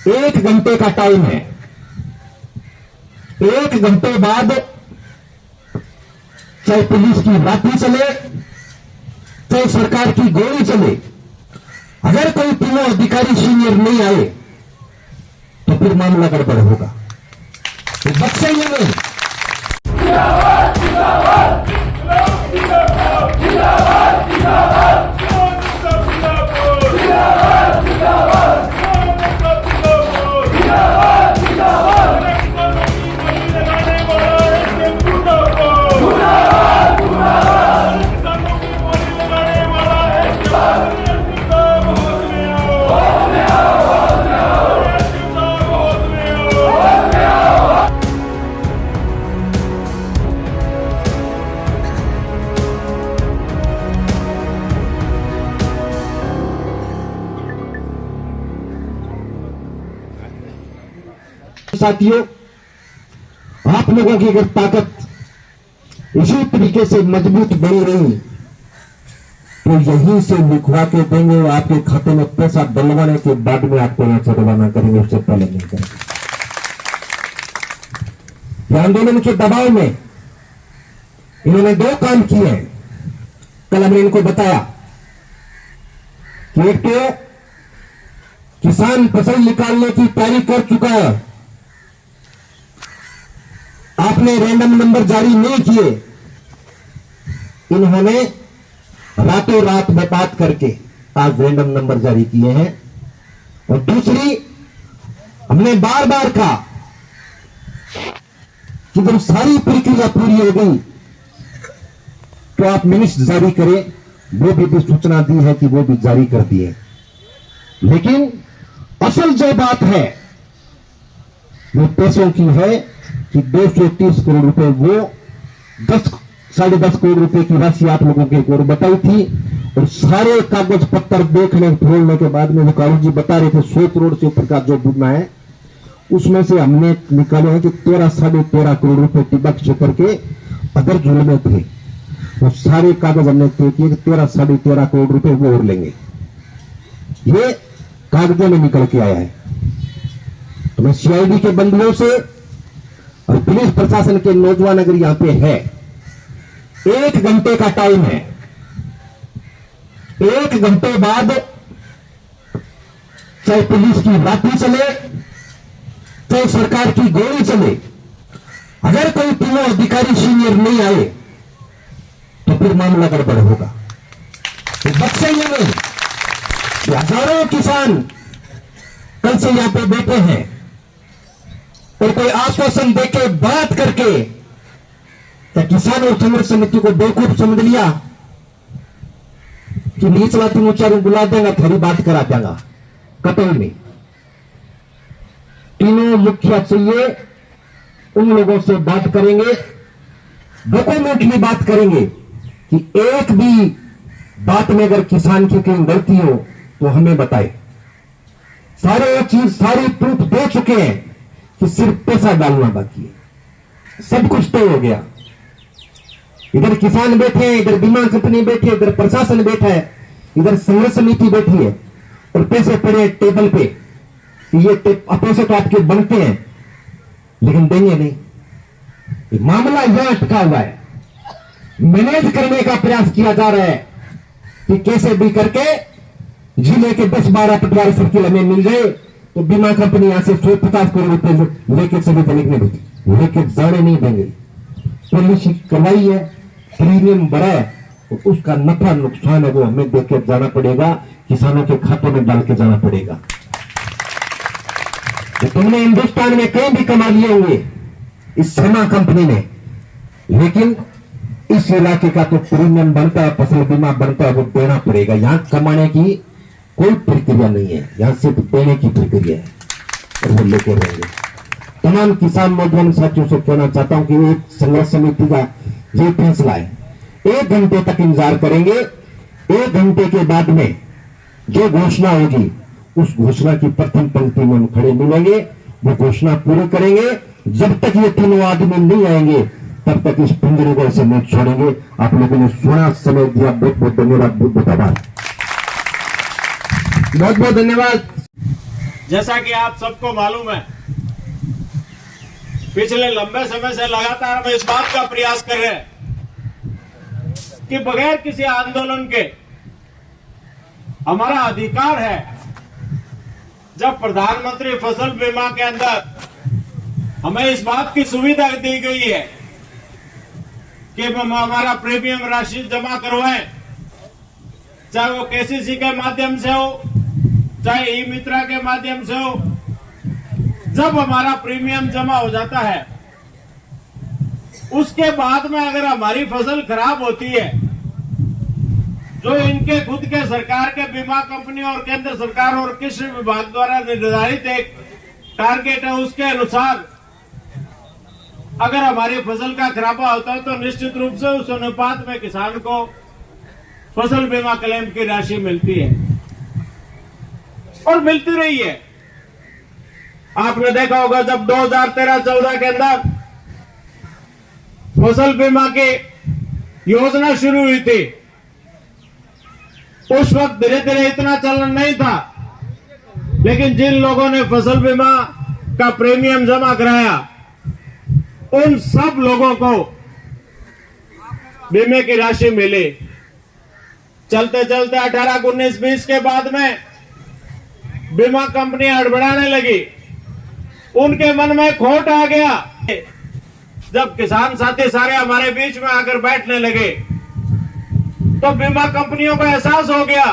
1 घंटे का टाइम है। 1 घंटे बाद चाहे पुलिस की लाठी चले, चाहे सरकार की गोली चले, अगर कोई तीनों अधिकारी सीनियर नहीं आए तो फिर मामला गड़बड़ होगा। तो बख्शेंगे नहीं। साथियों, आप लोगों की अगर ताकत इसी तरीके से मजबूत बनी रही तो यहीं से लिखवा के देंगे, आपके खाते में पैसा डलवाने के बाद में आपको यहां से रवाना करेंगे, उससे पहले नहीं करेंगे। आंदोलन के दबाव में इन्होंने 2 काम किए हैं। कल हमने इनको बताया कि एक तो किसान फसल निकालने की तारीख कर चुका है, आपने रैंडम नंबर जारी नहीं किए। इन्होंने रातों रात में बात करके आज रैंडम नंबर जारी किए हैं। और दूसरी, हमने बार बार कहा कि जब सारी प्रक्रिया पूरी हो गई तो आप मिनिट्स जारी करें। वो भी सूचना दी है कि वो भी जारी कर दिए। लेकिन असल जो बात है वो पैसों की है कि 230 करोड़ रुपए वो 10-10.5 करोड़ रुपए की राशि आप लोगों के को बताई थी। और सारे कागज पत्तर देखने खोलने के बाद में वो कागज जी बता रहे थे 100 करोड़ से ऊपर का जो बीमा है उसमें से हमने निकाले हैं कि 13-13.5 करोड़ रुपए टिब्बा क्षेत्र के अगर जुल में थे। वो सारे कागज हमने तय किए कि 13-13.5 करोड़ रुपए वो और लेंगे। ये कागजों में निकल के आया है। तो मैं सीआईडी के बंदियों से और पुलिस प्रशासन के नौजवान अगर यहां पे है, 1 घंटे का टाइम है। 1 घंटे बाद चाहे पुलिस की लाठी चले, चाहे सरकार की गोली चले, अगर कोई तीनों अधिकारी सीनियर नहीं आए तो फिर मामला गड़बड़ होगा। तो बख्शेंगे नहीं। हजारों किसान कल से यहां पे बैठे हैं और कोई आश्वासन देके बात करके क्या किसान और संघर्ष समिति को बेवकूफ समझ लिया कि निचला 3-4 बुला देगा, थोड़ी बात करा देगा? कतई नहीं। तीनों मुखिया चाहिए, उन लोगों से बात करेंगे, डॉक्यूमेंटली बात करेंगे कि एक भी बात में अगर किसान की कहीं गलती हो तो हमें बताए। सारे चीज सारी प्रूफ दे चुके हैं कि सिर्फ पैसा डालना बाकी है। सब कुछ तय हो गया। इधर किसान बैठे हैं, इधर बीमा कंपनी बैठी है, इधर प्रशासन बैठा है, इधर संघर्ष समिति बैठी है और पैसे पड़े टेबल पे कि ये पैसे तो आपके बनते हैं लेकिन देंगे नहीं। मामला यहां अटका हुआ है। मैनेज करने का प्रयास किया जा रहा है कि कैसे भी करके जिले के 10-12 पटवारी सर्किल हमें मिल गए तो बीमा कंपनी यहां से 150 करोड़ रुपए लेके सभी तनिक नहीं देती, लेके जाने नहीं देंगे। पॉलिसी करवाई है, प्रीमियम भरा है, तो उसका नफा नुकसान है वो हमें देके जाना पड़ेगा, किसानों के खातों में डाल के जाना पड़ेगा। तो तुमने हिंदुस्तान में कहीं भी कमा लिए होंगे इस सेना कंपनी ने, लेकिन इस इलाके का तो प्रीमियम बनता है, फसल बीमा बनता है, वो देना पड़ेगा। यहां कमाने की कोई प्रक्रिया नहीं है, यहां सिर्फ देने की प्रक्रिया है और वो लेके रहेंगे। तमाम किसान नौजवान साथियों से कहना चाहता हूं कि एक संघर्ष समिति का ये फैसला है। 1 घंटे तक इंतजार करेंगे। 1 घंटे के बाद में जो घोषणा होगी उस घोषणा की प्रथम पंक्ति में हम खड़े मिलेंगे, वो घोषणा पूरी करेंगे। जब तक ये तीनों आदमी नहीं आएंगे तब तक इस पिंजरे को ऐसे नहीं छोड़ेंगे। आप लोगों ने सोना समय दिया, बहुत बहुत धन्यवाद, बहुत बहुत आभार, बहुत बहुत धन्यवाद। जैसा कि आप सबको मालूम है, पिछले लंबे समय से लगातार हम इस बात का प्रयास कर रहे हैं कि बगैर किसी आंदोलन के हमारा अधिकार है, जब प्रधानमंत्री फसल बीमा के अंदर हमें इस बात की सुविधा दी गई है कि हम हमारा प्रीमियम राशि जमा करवाएं, चाहे वो केसीसी के माध्यम से हो, चाहे ई मित्रा के माध्यम से हो। जब हमारा प्रीमियम जमा हो जाता है, उसके बाद में अगर हमारी फसल खराब होती है, जो इनके खुद के सरकार के बीमा कंपनी और केंद्र सरकार और कृषि विभाग द्वारा निर्धारित एक टारगेट है, उसके अनुसार अगर हमारी फसल का खराबा होता है तो निश्चित रूप से उस अनुपात में किसान को फसल बीमा क्लेम की राशि मिलती है और मिलती रही है। आपने देखा होगा जब 2013-14 के अंदर फसल बीमा की योजना शुरू हुई थी, उस वक्त धीरे धीरे इतना चलन नहीं था, लेकिन जिन लोगों ने फसल बीमा का प्रीमियम जमा कराया, उन सब लोगों को बीमे की राशि मिली। चलते चलते 18, 19, 20 के बाद में बीमा कंपनियां हड़बड़ाने लगी, उनके मन में खोट आ गया। जब किसान साथी सारे हमारे बीच में आकर बैठने लगे तो बीमा कंपनियों को एहसास हो गया,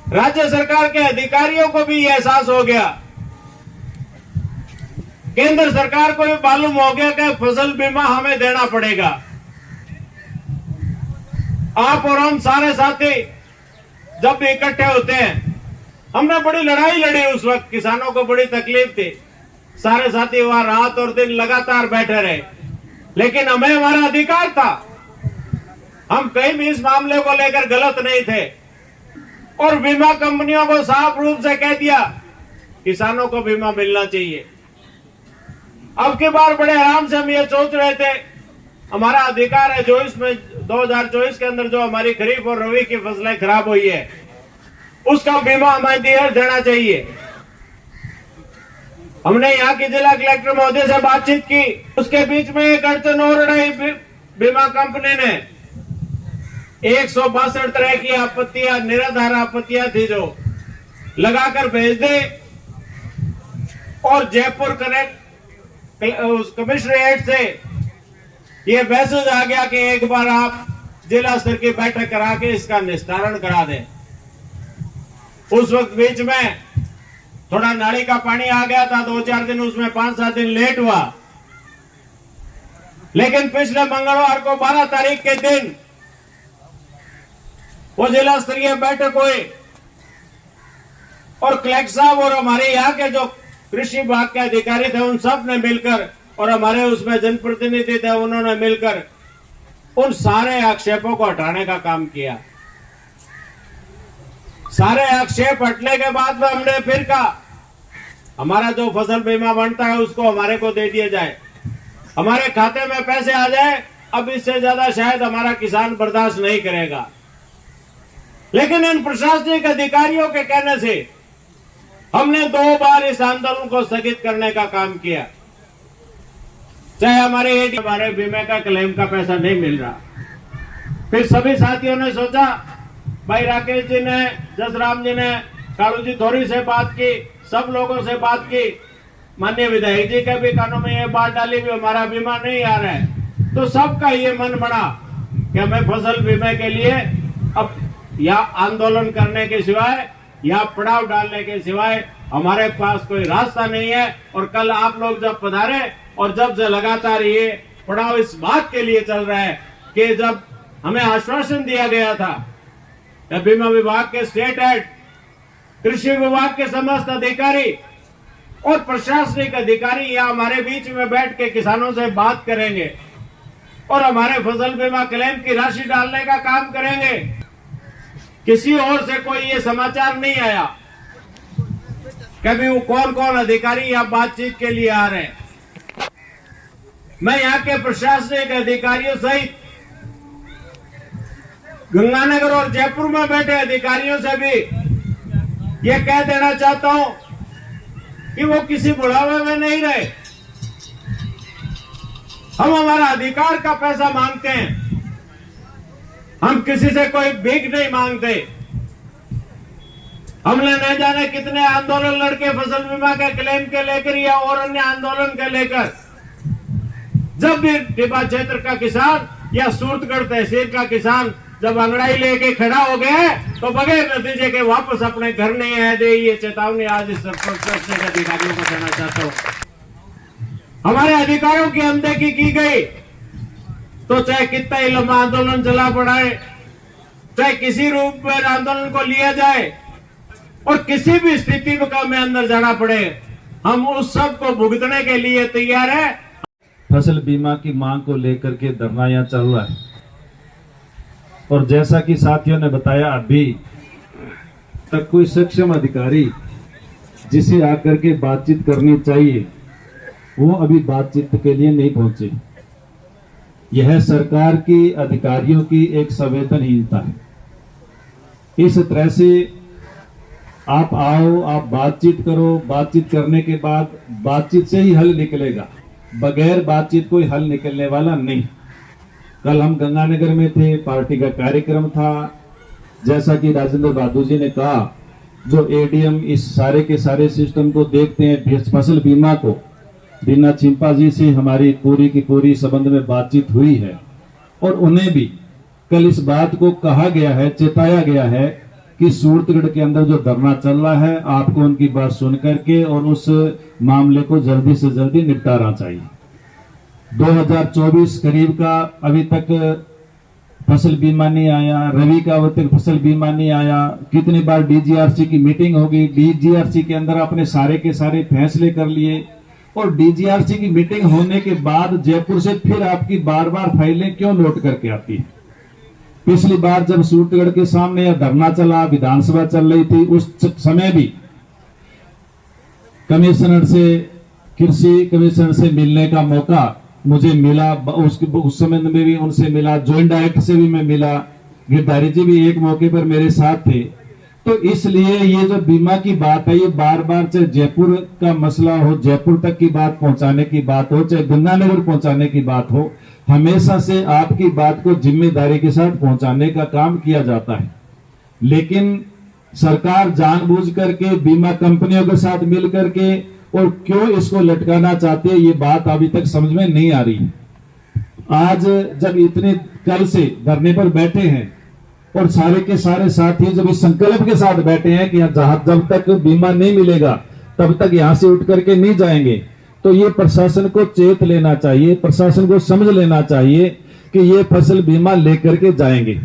राज्य सरकार के अधिकारियों को भी यह एहसास हो गया, केंद्र सरकार को भी मालूम हो गया कि फसल बीमा हमें देना पड़ेगा। आप और हम सारे साथी जब इकट्ठे होते हैं, हमने बड़ी लड़ाई लड़ी, उस वक्त किसानों को बड़ी तकलीफ थी, सारे साथी वहां रात और दिन लगातार बैठे रहे, लेकिन हमें हमारा अधिकार था, हम कहीं भी इस मामले को लेकर गलत नहीं थे और बीमा कंपनियों को साफ रूप से कह दिया किसानों को बीमा मिलना चाहिए। अब की बार बड़े आराम से हम ये सोच रहे थे, हमारा अधिकार है, जो इसमें 2024 के अंदर जो हमारी खरीफ और रबी की फसलें खराब हुई है, उसका बीमा हमें देना चाहिए। हमने यहाँ की जिला कलेक्टर महोदय से बातचीत की, उसके बीच में एक अड़चन और रही, बीमा कंपनी ने 162 तरह की आपत्तियां, निराधार आपत्तियां थी जो लगाकर भेज दे और जयपुर कनेक्ट कमिश्नरेट से ये मैसेज आ गया कि एक बार आप जिला स्तर की बैठक करा के इसका निस्तारण करा दें। उस वक्त बीच में थोड़ा नाली का पानी आ गया था, 2-4 दिन उसमें 5-7 दिन लेट हुआ, लेकिन पिछले मंगलवार को 12 तारीख के दिन वो जिला स्तरीय बैठक हुई और कलेक्टर साहब और हमारे यहाँ के जो कृषि विभाग के अधिकारी थे, उन सब ने मिलकर, और हमारे उसमें जनप्रतिनिधि थे, उन्होंने मिलकर उन सारे आक्षेपों को हटाने का काम किया। सारे आक्षेप हटने के बाद में हमने फिर कहा हमारा जो फसल बीमा बनता है उसको हमारे को दे दिया जाए, हमारे खाते में पैसे आ जाए, अब इससे ज्यादा शायद हमारा किसान बर्दाश्त नहीं करेगा। लेकिन इन प्रशासनिक अधिकारियों के कहने से हमने 2 बार इस आंदोलन को स्थगित करने का काम किया, चाहे हमारे बीमे का क्लेम का पैसा नहीं मिल रहा। फिर सभी साथियों ने सोचा, भाई राकेश जी ने, जसराम जी ने, कालू जी थोड़ी से बात की, सब लोगों से बात की, माननीय विधायक जी के भी कानों में ये बात डाली भी हमारा बीमा नहीं आ रहा है, तो सबका ये मन बना कि हमें फसल बीमे के लिए अब या आंदोलन करने के सिवाय या पड़ाव डालने के सिवाय हमारे पास कोई रास्ता नहीं है। और कल आप लोग जब पधारे और जब से लगातार ये पड़ाव इस बात के लिए चल रहा है कि जब हमें आश्वासन दिया गया था कि बीमा विभाग के स्टेट हेड, कृषि विभाग के समस्त अधिकारी और प्रशासनिक अधिकारी यहाँ हमारे बीच में बैठ के किसानों से बात करेंगे और हमारे फसल बीमा क्लेम की राशि डालने का काम करेंगे, किसी और से कोई ये समाचार नहीं आया। कभी वो कौन कौन अधिकारी यहाँ बातचीत के लिए आ रहे हैं। मैं यहाँ के प्रशासनिक अधिकारियों सहित गंगानगर और जयपुर में बैठे अधिकारियों से भी ये कह देना चाहता हूं कि वो किसी बुढ़ावे में नहीं रहे। हम हमारा अधिकार का पैसा मांगते हैं, हम किसी से कोई भीख नहीं मांगते। हमने न जाने कितने आंदोलन लड़के फसल बीमा के क्लेम के लेकर या और अन्य आंदोलन के लेकर। जब भी टिब्बा क्षेत्र का किसान या सूरतगढ़ तहसील का किसान जब अंगड़ाई लेके खड़ा हो गया तो बगैर नतीजे के वापस अपने घर नहीं आए दे, ये चेतावनी आज इस सरपंच के अधिकारियों को देना चाहता हूं। हमारे अधिकारों की अनदेखी की गई तो चाहे कितना ही लंबा आंदोलन चला पड़ाए, चाहे किसी रूप में आंदोलन को लिया जाए और किसी भी स्थिति में अंदर जाना पड़े, हम उस सब को भुगतने के लिए तैयार है। फसल बीमा की मांग को लेकर के धरना यहाँ चल रहा है और जैसा कि साथियों ने बताया अभी तक कोई सक्षम अधिकारी जिसे आकर के बातचीत करनी चाहिए वो अभी बातचीत के लिए नहीं पहुंचे। यह सरकार की अधिकारियों की एक संवेदनहीनता है। इस तरह से आप आओ, आप बातचीत करो, बातचीत करने के बाद बातचीत से ही हल निकलेगा, बगैर बातचीत कोई हल निकलने वाला नहीं। कल हम गंगानगर में थे, पार्टी का कार्यक्रम था। जैसा कि राजेंद्र बहादुर जी ने कहा, जो एडीएम इस सारे के सारे सिस्टम को देखते हैं, फसल बीमा को, रीना चिंपा जी से हमारी पूरी की पूरी संबंध में बातचीत हुई है और उन्हें भी कल इस बात को कहा गया है, चेताया गया है कि सूरतगढ़ के अंदर जो धरना चल रहा है आपको उनकी बात सुन करके और उस मामले को जल्दी से जल्दी निपटाना चाहिए। 2024 करीब का अभी तक फसल बीमा नहीं आया, रवि का अभी तक फसल बीमा नहीं आया। कितनी बार डीजीआरसी की मीटिंग होगी, डीजीआरसी के अंदर आपने सारे के सारे फैसले कर लिए और डीजीआरसी की मीटिंग होने के बाद जयपुर से फिर आपकी बार बार फाइलें क्यों नोट करके आती है? पिछली बार जब सूरतगढ़ के सामने यह धरना चला, विधानसभा चल रही थी, उस समय भी कमिश्नर से, कृषि कमिश्नर से मिलने का मौका मुझे मिला। उस समय में भी उनसे मिला, ज्वाइंट डायरेक्टर से भी मैं मिला, गिरधारी जी भी एक मौके पर मेरे साथ थे। तो इसलिए ये जो बीमा की बात है, ये बार बार चाहे जयपुर का मसला हो, जयपुर तक की बात पहुंचाने की बात हो, चाहे गंगानगर पहुंचाने की बात हो, हमेशा से आपकी बात को जिम्मेदारी के साथ पहुंचाने का काम किया जाता है। लेकिन सरकार जानबूझ करके बीमा कंपनियों के साथ मिल करके और क्यों इसको लटकाना चाहती है, ये बात अभी तक समझ में नहीं आ रही। आज जब इतने कल से धरने पर बैठे हैं और सारे के सारे साथी जब इस संकल्प के साथ बैठे हैं कि जब तक बीमा नहीं मिलेगा तब तक यहां से उठ करके नहीं जाएंगे, तो ये प्रशासन को चेत लेना चाहिए, प्रशासन को समझ लेना चाहिए कि ये फसल बीमा लेकर के जाएंगे।